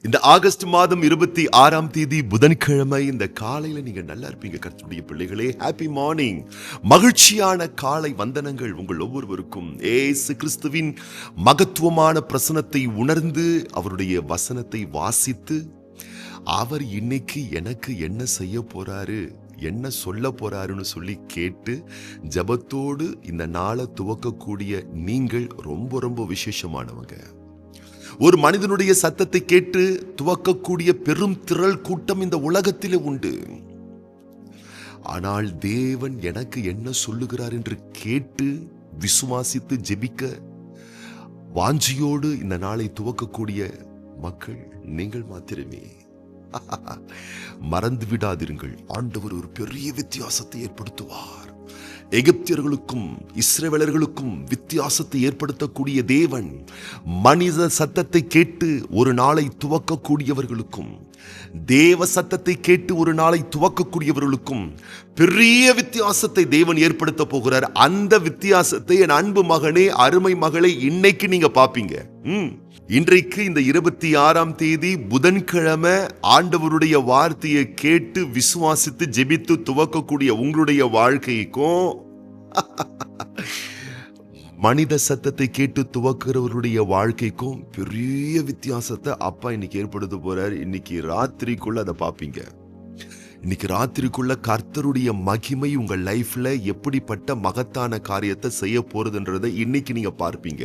இந்த ஆகஸ்ட் மாதம் 26ஆம் தேதி புதன்கிழமை இந்த காலையில நீங்க நல்லா இருப்பீங்க கர்த்தருடைய பிள்ளைகளே. Happy morning. மகிழ்ச்சியான காலை வந்தனங்கள் உங்கள் ஒவ்வொருவருக்கும். ஏசு கிறிஸ்துவின் மகத்துவமான பிரசனத்தை உணர்ந்து அவருடைய வசனத்தை வாசித்து அவர் இன்னைக்கு எனக்கு என்ன செய்ய போறாரு, என்ன சொல்ல போறாருன்னு சொல்லி கேட்டு ஜெபத்தோடு இந்த நாளை துவக்கக்கூடிய நீங்கள் ரொம்ப ரொம்ப விசேஷமானவங்க. ஒரு மனிதனுடைய சத்தத்தை கேட்டு துவக்கக்கூடிய பெரும் திரள் கூட்டம் இந்த உலகத்திலே உண்டு. ஆனால் தேவன் எனக்கு என்ன சொல்லுகிறார் என்று கேட்டு விசுவாசித்து ஜெபிக்க வாஞ்சியோடு இந்த நாளை துவக்கக்கூடிய மக்கள் நீங்கள் மாத்திரமே. மறந்து விடாதிருங்கள், ஆண்டவர் ஒரு பெரிய வித்தியாசத்தை ஏற்படுத்துவார். எகிப்தியர்களுக்கும் இஸ்ரவேலர்களுக்கும் வித்தியாசத்தை ஏற்படுத்தக்கூடிய தேவன் மனித சத்தத்தை கேட்டு ஒரு நாளை துவக்கக்கூடியவர்களுக்கும் தேவ சத்தத்தை கேட்டு ஒரு நாளை துவக்கக்கூடியவர்களுக்கும் பெரிய வித்தியாசத்தை தேவன் ஏற்படுத்த போகிறார். அந்த வித்தியாசத்தை என் அன்பு மகனே, அருமை மகளே, இன்னைக்கு நீங்க பாப்பீங்க. இன்றைக்கு இந்த 26ஆம் தேதி புதன்கிழமை ஆண்டவருடைய வார்த்தையை கேட்டு விசுவாசித்து ஜெபித்து துவக்கக்கூடிய உங்களுடைய வாழ்க்கைக்கும் மனித சத்தத்தை கேட்டு துவக்கிறவருடைய வாழ்க்கைக்கும் பெரிய வித்தியாசத்தை அப்பா இன்னைக்கு ஏற்படுத்த போறார். இன்னைக்கு ராத்திரிக்குள்ள அதை பார்ப்பீங்க. இன்னைக்கு ராத்திரிக்குள்ள கர்த்தருடைய மகிமை உங்க லைஃப்ல எப்படிப்பட்ட மகத்தான காரியத்தை செய்ய போறதுன்றதை இன்னைக்கு நீங்க பார்ப்பீங்க.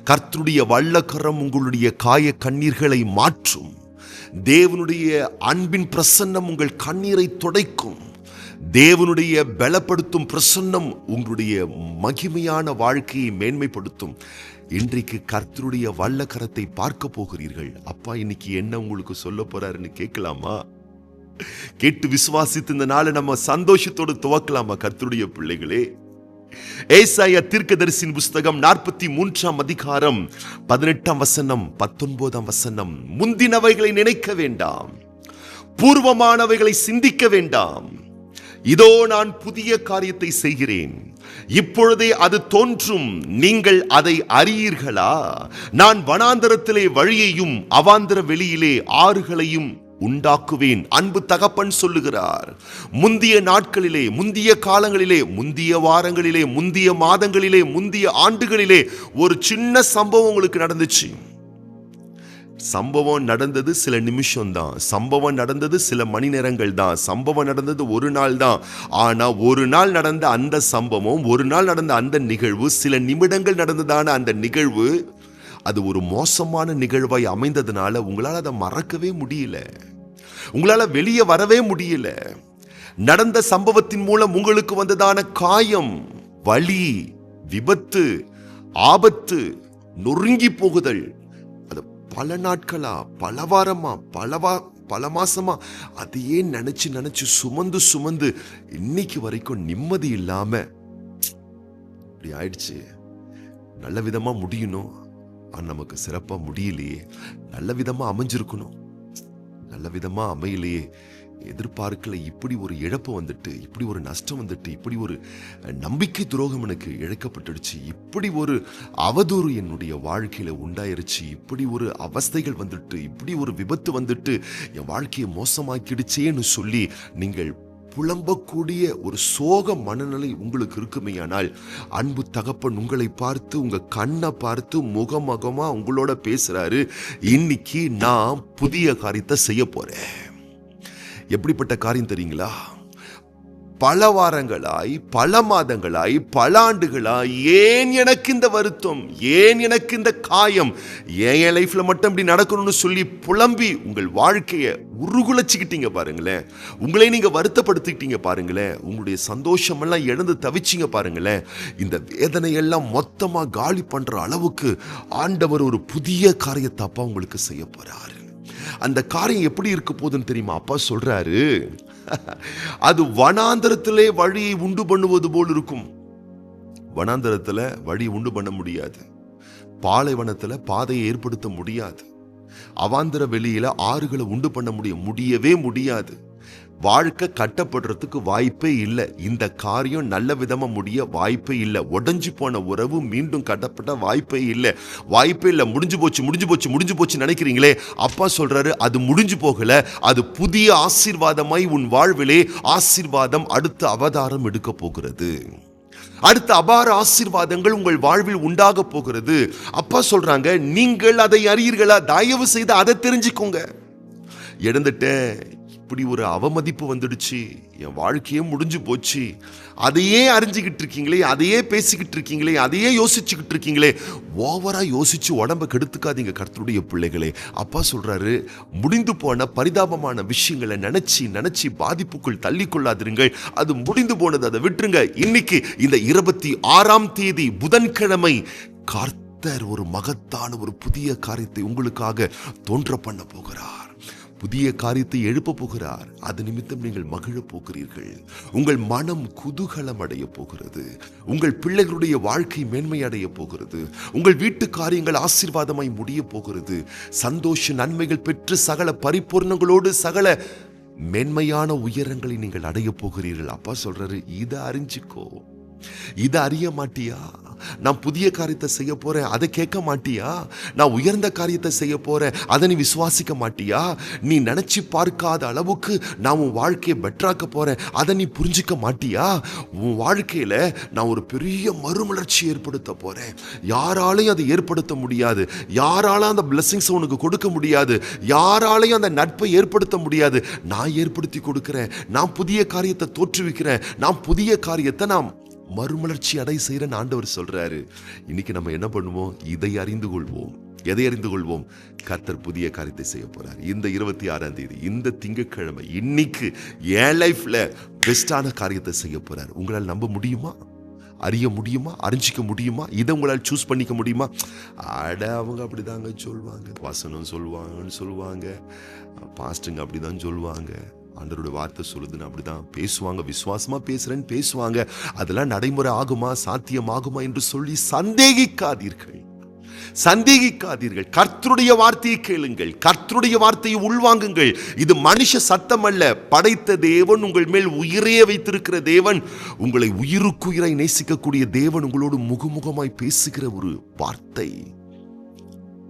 கர்த்தருடைய வல்லக்கரம் உங்களுடைய காய கண்ணீர்களை மாற்றும். தேவனுடைய அன்பின் பிரசன்னம் உங்கள் கண்ணீரை துடைக்கும். தேவனுடைய பலப்படுத்தும் பிரசன்னம் உங்களுடைய மகிமையான வாழ்க்கையை மேன்மைப்படுத்தும். இன்றைக்கு கர்த்தருடைய வல்லக்கரத்தை பார்க்க போகிறீர்கள். அப்பா இன்னைக்கு என்ன உங்களுக்கு சொல்ல போறாருன்னு கேட்கலாமா? கேட்டு விசுவாசித்து இந்த நாளை நம்ம சந்தோஷத்தோடு துவக்கலாமா கர்த்தருடைய பிள்ளைகளே? ஏசாயா தீர்க்கதரிசியின் புஸ்தகம் 43ஆம் அதிகாரம் 18ஆம் வசனம் 19ஆம் வசனம். முந்தினவைகளை நினைக்க வேண்டாம், பூர்வமானவைகளை சிந்திக்க வேண்டாம். இதோ நான் புதிய காரியத்தை செய்கிறேன், இப்பொழுதே அது தோன்றும், நீங்கள் அதை அறியீர்களா? நான் வனாந்தரத்திலே வழியையும் அவாந்தர வெளியிலே ஆறுகளையும் உண்டாக்குவேன். அன்பு தகப்பன் சொல்லுகிறார். முந்திய நாட்களிலே, முந்திய காலங்களிலே, முந்திய வாரங்களிலே, முந்திய மாதங்களிலே, முந்திய ஆண்டுகளிலே ஒரு சின்ன சம்பவம் உங்களுக்கு நடந்துச்சு. சம்பவம் நடந்தது சில நிமிஷம் தான், சம்பவம் நடந்தது சில மணி நேரங்கள் தான், சம்பவம் நடந்தது ஒரு நாள் தான். ஆனா ஒரு நாள் நடந்த அந்த சம்பவம், ஒரு நாள் நடந்த அந்த நிகழ்வு, சில நிமிடங்கள் நடந்ததான அந்த நிகழ்வு, அது ஒரு மோசமான நிகழ்வாய் அமைந்ததுனால உங்களால் அதை மறக்கவே முடியல, உங்களால வெளியே வரவே முடியல. நடந்த சம்பவத்தின் மூலம் உங்களுக்கு வந்ததான காயம், வலி, விபத்து, ஆபத்து, நொறுங்கி போகுதல், அது பல நாட்களா, பல வாரமா, பல மாசமா அதையே நினைச்சு நினைச்சு சுமந்து சுமந்து இன்னைக்கு வரைக்கும் நிம்மதி இல்லாம இப்படி ஆயிடுச்சு. நல்ல விதமா முடியணும், நமக்கு சிறப்பா முடியலையே. நல்ல விதமா அமைஞ்சிருக்கணும், நல்ல விதமா அமையலையே. எதிர்பார்க்கல, இப்படி ஒரு இழப்பு வந்துட்டு, இப்படி ஒரு நஷ்டம் வந்துட்டு, இப்படி ஒரு நம்பிக்கை துரோகம் எனக்கு இழைக்கப்பட்டுடுச்சு, இப்படி ஒரு அவதூறு என்னுடைய வாழ்க்கையில உண்டாயிருச்சு, இப்படி ஒரு அவஸ்தைகள் வந்துட்டு, இப்படி ஒரு விபத்து வந்துட்டு என் வாழ்க்கையை மோசமாக்கிடுச்சேன்னு சொல்லி நீங்கள் புலம்பக்கூடிய ஒரு சோக மனநிலை உங்களுக்கு இருக்குமேயானால், அன்பு தகப்பன் உங்களை பார்த்து, உங்க கண்ணை பார்த்து முகமுகமா உங்களோட பேசுறாரு. இன்னைக்கு நான் புதிய காரியத்தை செய்ய போறேன். எப்படிப்பட்ட காரியம் தெரியுங்களா? பல வாரங்களாய், பல மாதங்களாய், பல ஆண்டுகளாய் ஏன் எனக்கு இந்த வருத்தம், ஏன் எனக்கு இந்த காயம், என் லைஃப்ல மட்டும் இப்படி நடக்கணும்னு சொல்லி புலம்பி உங்கள் வாழ்க்கையை உருகுலைச்சிக்கிட்டீங்க பாருங்களேன். உங்களை நீங்க வருத்தப்படுத்திக்கிட்டீங்க பாருங்களேன். உங்களுடைய சந்தோஷம் எல்லாம் இழந்து தவிச்சிங்க பாருங்களேன். இந்த வேதனையெல்லாம் மொத்தமா காலி பண்ற அளவுக்கு ஆண்டவர் ஒரு புதிய காரியத்தை அப்பா உங்களுக்கு செய்ய போறாரு. அந்த காரியம் எப்படி இருக்க போதுன்னு தெரியுமா? அப்பா சொல்றாரு, அது வனாந்தரத்திலே வழியை உண்டு பண்ணுவது போல் இருக்கும். வனாந்தரத்துல வழி உண்டு பண்ண முடியாது, பாலைவனத்துல பாதையை ஏற்படுத்த முடியாது, அவாந்தர வெளியில ஆறுகளை உண்டு பண்ண முடியவே முடியாது. வாழ்க்கை கட்டப்படுறதுக்கு வாய்ப்பே இல்லை. இந்த காரியம் நல்ல விதமா முடிய வாய்ப்பே இல்லை. உடைஞ்சு போன உறவு மீண்டும் கட்டப்பட்ட வாய்ப்பே இல்லை. முடிஞ்சு போச்சு நினைக்கிறீங்களே, அப்பா சொல்றாரு அது முடிஞ்சு போகல. அது புதிய ஆசீர்வாதமாய் உன் வாழ்விலே ஆசீர்வாதம் அடுத்த அவதாரம் எடுக்க போகிறது. அடுத்த அபார ஆசீர்வாதங்கள் உங்கள் வாழ்வில் உண்டாக போகிறது. அப்பா சொல்றாங்க, நீங்கள் அதை அறியீர்களா? தயவு செய்து அதை தெரிஞ்சுக்கோங்க. இழந்துட்டேன், இப்படி ஒரு அவமதிப்பு வந்துடுச்சு, என் வாழ்க்கையே முடிஞ்சு போச்சு, அதையே அறிஞ்சுக்கிட்டு இருக்கீங்களே, அதையே பேசிக்கிட்டு இருக்கீங்களே, அதையே யோசிச்சுக்கிட்டு இருக்கீங்களே, ஓவரா யோசிச்சு உடம்ப கெடுத்துக்காதீங்க கர்த்தருடைய பிள்ளைகளே. அப்பா சொல்றாரு, முடிந்து போன பரிதாபமான விஷயங்களை நினைச்சு பாதிப்புக்குள் தள்ளி கொள்ளாதிருங்கள். அது முடிந்து போனது, அதை விட்டுருங்க. இன்னைக்கு இந்த 26ஆம் தேதி புதன்கிழமை கர்த்தர் ஒரு மகத்தான ஒரு புதிய காரியத்தை உங்களுக்காக தோன்ற பண்ண போகிறார். புதிய காரியத்தை எழுப்ப போகிறார். அது நிமித்தம் நீங்கள் மகிழ போகிறீர்கள். உங்கள் மனம் குதூகலம் அடைய போகிறது. உங்கள் பிள்ளைகளுடைய வாழ்க்கை மேன்மை அடைய போகிறது. உங்கள் வீட்டு காரியங்கள் ஆசீர்வாதமாய் முடிய போகிறது. சந்தோஷ நன்மைகள் பெற்று சகல பரிபூர்ணங்களோடு சகல மேன்மையான உயரங்களை நீங்கள் அடைய போகிறீர்கள். அப்பா சொல்றாரு, இதை அறிஞ்சிக்கோ. இதை அறிய மாட்டியா? நான் புதிய காரியத்தை செய்ய போறேன், அதை கேட்க மாட்டியா? நான் உயர்ந்த காரியத்தை செய்ய போறேன், அதை நீ விசுவாசிக்க மாட்டியா? நீ நினைச்சு பார்க்காத அளவுக்கு நான் உன் வாழ்க்கையை பெட்டராக்க போறேன், அதை நீ புரிஞ்சிக்க மாட்டியா? உன் வாழ்க்கையில நான் ஒரு பெரிய மறுமலர்ச்சி ஏற்படுத்த போறேன். யாராலையும் அதை ஏற்படுத்த முடியாது. யாராலும் அந்த பிளெஸிங்ஸ் உனக்கு கொடுக்க முடியாது. யாராலையும் அந்த நட்பை ஏற்படுத்த முடியாது. நான் ஏற்படுத்தி கொடுக்கிறேன். நான் புதிய காரியத்தை தோற்றுவிக்கிறேன். நான் புதிய காரியத்தை நான் மறுமலர்ச்சி அடை செய்யறேன்னு ஆண்டவர் சொல்றாரு. இன்னைக்கு நம்ம என்ன பண்ணுவோம்? இதை அறிந்து கொள்வோம். எதை அறிந்து கொள்வோம்? கர்த்தர் புதிய காரியத்தை செய்ய போறார். இந்த 26ஆம் தேதி, இந்த திங்கட்கிழமை, இன்னைக்கு என் லைஃப்ல பெஸ்டான காரியத்தை செய்ய போறார். உங்களால் நம்ப முடியுமா? அறிய முடியுமா? அறிஞ்சிக்க முடியுமா? இதை உங்களால் சூஸ் பண்ணிக்க முடியுமா? அவங்க அப்படிதாங்க சொல்லுவாங்க, வசனம் சொல்லுவாங்கன்னு சொல்லுவாங்க, பாஸ்டருங்க அப்படிதான் சொல்லுவாங்க, ஆண்டவருடைய வார்த்தை சொல்லுதுன்னு அப்படிதான் பேசுவாங்க, விசுவாசமா பேசுறேன்னு பேசுவாங்க. அதெல்லாம் நடைமுறை ஆகுமா, சாத்தியமாகுமா என்று சொல்லி சந்தேகிக்காதீர்கள். கர்த்தருடைய வார்த்தையை கேளுங்கள். கர்த்தருடைய வார்த்தையை உள்வாங்குங்கள். இது மனுஷ சத்தம் அல்ல. படைத்த தேவன், உங்கள் மேல் உயிரே வைத்திருக்கிற தேவன், உங்களை உயிருக்குயிராய் நேசிக்கக்கூடிய தேவன் உங்களோடு முகமுகமாய் பேசுகிற ஒரு வார்த்தை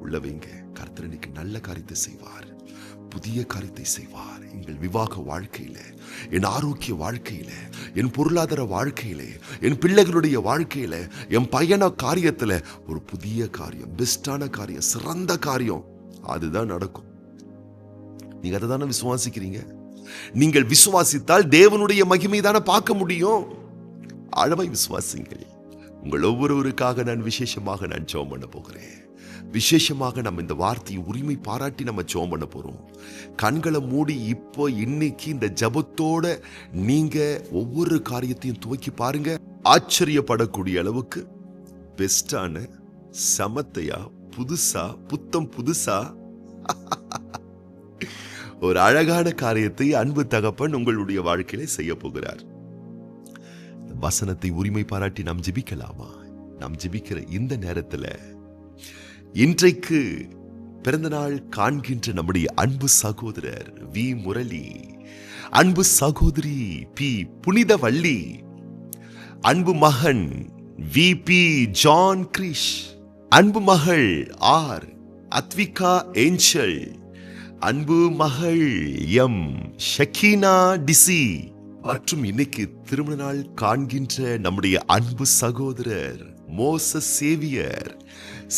உள்ளவைங்க. கர்த்தர் இன்னைக்கு நல்ல காரியத்தை செய்வார். புதிய காரியத்தை செய்வார். எங்கள் விவாக வாழ்க்கையில, என் ஆரோக்கிய வாழ்க்கையில, என் பொருளாதார வாழ்க்கையில, என் பிள்ளைகளுடைய வாழ்க்கையில, என் பயண காரியத்துல ஒரு புதிய காரியம், பெஸ்டான காரியம், சிறந்த காரியம் அதுதான் நடக்கும். நீங்க அதை தானே விசுவாசிக்கிறீங்க? நீங்கள் விசுவாசித்தால் தேவனுடைய மகிமை தானே பார்க்க முடியும். ஆழமாய் விசுவாசிங்கள். உங்கள் ஒவ்வொருவருக்காக நான் விசேஷமாக ஜெபம் பண்ண போகிறேன். விசேஷமாக நம்ம இந்த வார்த்தையை உரிமை பாராட்டி நம்ம ஜெபம் பண்ண போறோம். கண்களை மூடி இப்போ இன்னைக்கு இந்த ஜெபத்தோட நீங்க ஒவ்வொரு காரியத்தையும் துவக்கி பாருங்க. ஆச்சரியப்படக்கூடிய அளவுக்கு பெஸ்டான, சமத்தையா, புதுசா, புத்தம் புதுசா ஒரு அழகான காரியத்தை அன்பு தகப்பன் உங்களுடைய வாழ்க்கையில செய்ய போகிறார். வசனத்தை உரிமை பாராட்டி நாம் ஜெபிக்கலாமா? நாம் ஜெபிக்கிற இந்த நேரத்துல இன்றைக்கு பிறந்த நாள் காண்கின்ற நம்முடைய அன்பு சகோதரர் வி முரளி, அன்பு சகோதரி பி புனிதவள்ளி, அன்பு மகன் வி பி ஜான் கிரிஷ், அன்பு மகள் ஆர் அத்விகா ஏஞ்சல், அன்பு மகள் எம் ஷக்கீனா டிசி, மற்றும் இன்னைக்கு திருமண நாள் காண்கின்ற நம்முடைய அன்பு சகோதரர் மோசஸ் சேவியர்,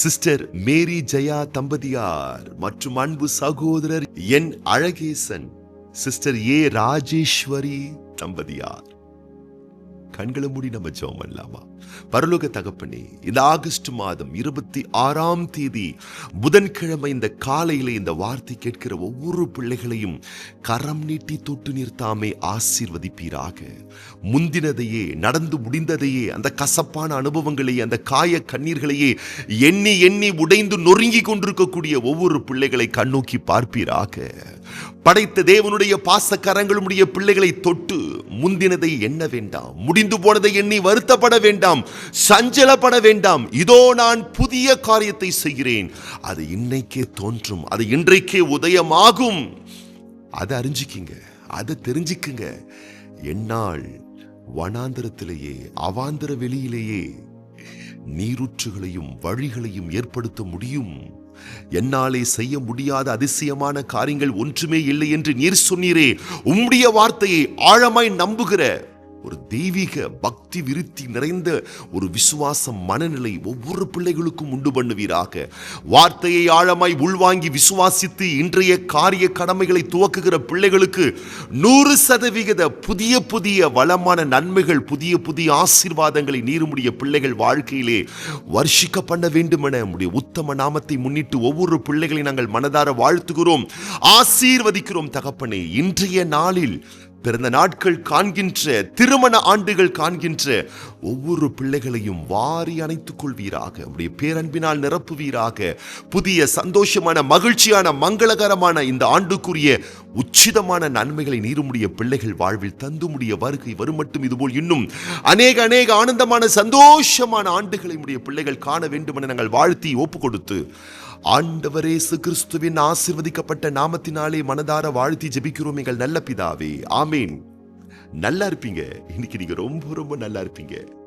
சிஸ்டர் மேரி ஜெயா தம்பதியார், மற்றும் அன்பு சகோதரர் என் அழகேசன், சிஸ்டர் ஏ ராஜேஸ்வரி தம்பதியார். கண்களை மூடி நம்ம ஜெபம் பண்ணலாமா? பரலோக தகப்பனே, இந்த ஆகஸ்ட் மாதம் 26ஆம் தேதி புதன்கிழமை இந்த காலையில இந்த வார்த்தை கேட்கிற ஒவ்வொரு பிள்ளைகளையும் கரம் நீட்டி தொட்டு நிறுத்தாமே ஆசீர்வதிப்பீராக. முந்தினதையே, நடந்து முடிந்ததையே, அந்த கசப்பான அனுபவங்களையே, அந்த காய கண்ணீர்களையே எண்ணி எண்ணி உடைந்து நொறுங்கி கொண்டிருக்கக்கூடிய ஒவ்வொரு பிள்ளைகளை கண்ணோக்கி பார்ப்பீராக. படைத்த தேவனுடைய பாசக்கரங்களுடைய பிள்ளைகளை தொட்டு முந்தினதை எண்ண வேண்டாம், முடிந்து போனதை எண்ணி வருத்தப்பட வேண்டாம், சஞ்சலப்பட வேண்டாம். இதோ நான் புதிய காரியத்தை செய்கிறேன், அது இன்னைக்கே தோன்றும், அது இன்றைக்கே உதயமாகும். அதை அறிஞ்சிக்கிங்க, அதை தெரிஞ்சுக்குங்க. என்னால் வனாந்தரத்திலேயே, அவாந்தர வெளியிலேயே நீரூற்றுகளையும் வழிகளையும் ஏற்படுத்த முடியும். என்னாலே செய்ய முடியாத அதிசயமான காரியங்கள் ஒன்றுமே இல்லை என்று நீர் சொன்னீரே. உம்முடைய வார்த்தையை ஆழமாய் நம்புகிற ஒரு தெய்வீக பக்தி விருத்தி நிறைந்த ஒரு விசுவாச மனநிலை ஒவ்வொரு பிள்ளைகளுக்கும் உண்டு பண்ணுவீராக. வார்த்தையை ஆழமாய் உள்வாங்கி விசுவாசித்து இன்றைய காரிய கடமைகளை துவக்குகிற பிள்ளைகளுக்கு 100% புதிய புதிய வளமான நன்மைகள், புதிய புதிய ஆசீர்வாதங்களை நீருமுடைய பிள்ளைகள் வாழ்க்கையிலே வர்ஷிக்க பண்ண வேண்டும் என உம்முடைய உத்தம நாமத்தை முன்னிட்டு ஒவ்வொரு பிள்ளைகளை நாங்கள் மனதார வாழ்த்துகிறோம், ஆசீர்வதிக்கிறோம் தகப்பனே. இன்றைய நாளில் பிறந்த நாட்கள் காண்கின்ற, திருமண ஆண்டுகள் காண்கின்ற ஒவ்வொரு பிள்ளைகளையும் வாரி அணைத்துக் கொள்வீராக. உடைய பேரன்பினால் நிரப்புவீராக. புதிய சந்தோஷமான, மகிழ்ச்சியான, மங்களகரமான இந்த ஆண்டுக்குரிய உச்சிதமான நன்மைகளை நீருமுடைய பிள்ளைகள் வாழ்வில் தந்துமுடைய வருகை வரும் மட்டும் இதுபோல் இன்னும் அநேக அநேக ஆனந்தமான சந்தோஷமான ஆண்டுகளை உடைய பிள்ளைகள் காண வேண்டும் என நாங்கள் வாழ்த்தி ஒப்பு கொடுத்து ஆண்டவர் இயேசு கிறிஸ்துவின் ஆசீர்வதிக்கப்பட்ட நாமத்தினாலே மனதார வாழ்த்தி ஜெபிக்கிறோம் எங்கள் நல்ல பிதாவே. ஆமீன். நல்லா இருப்பீங்க. இன்னைக்கு நீங்க ரொம்ப ரொம்ப நல்லா இருப்பீங்க.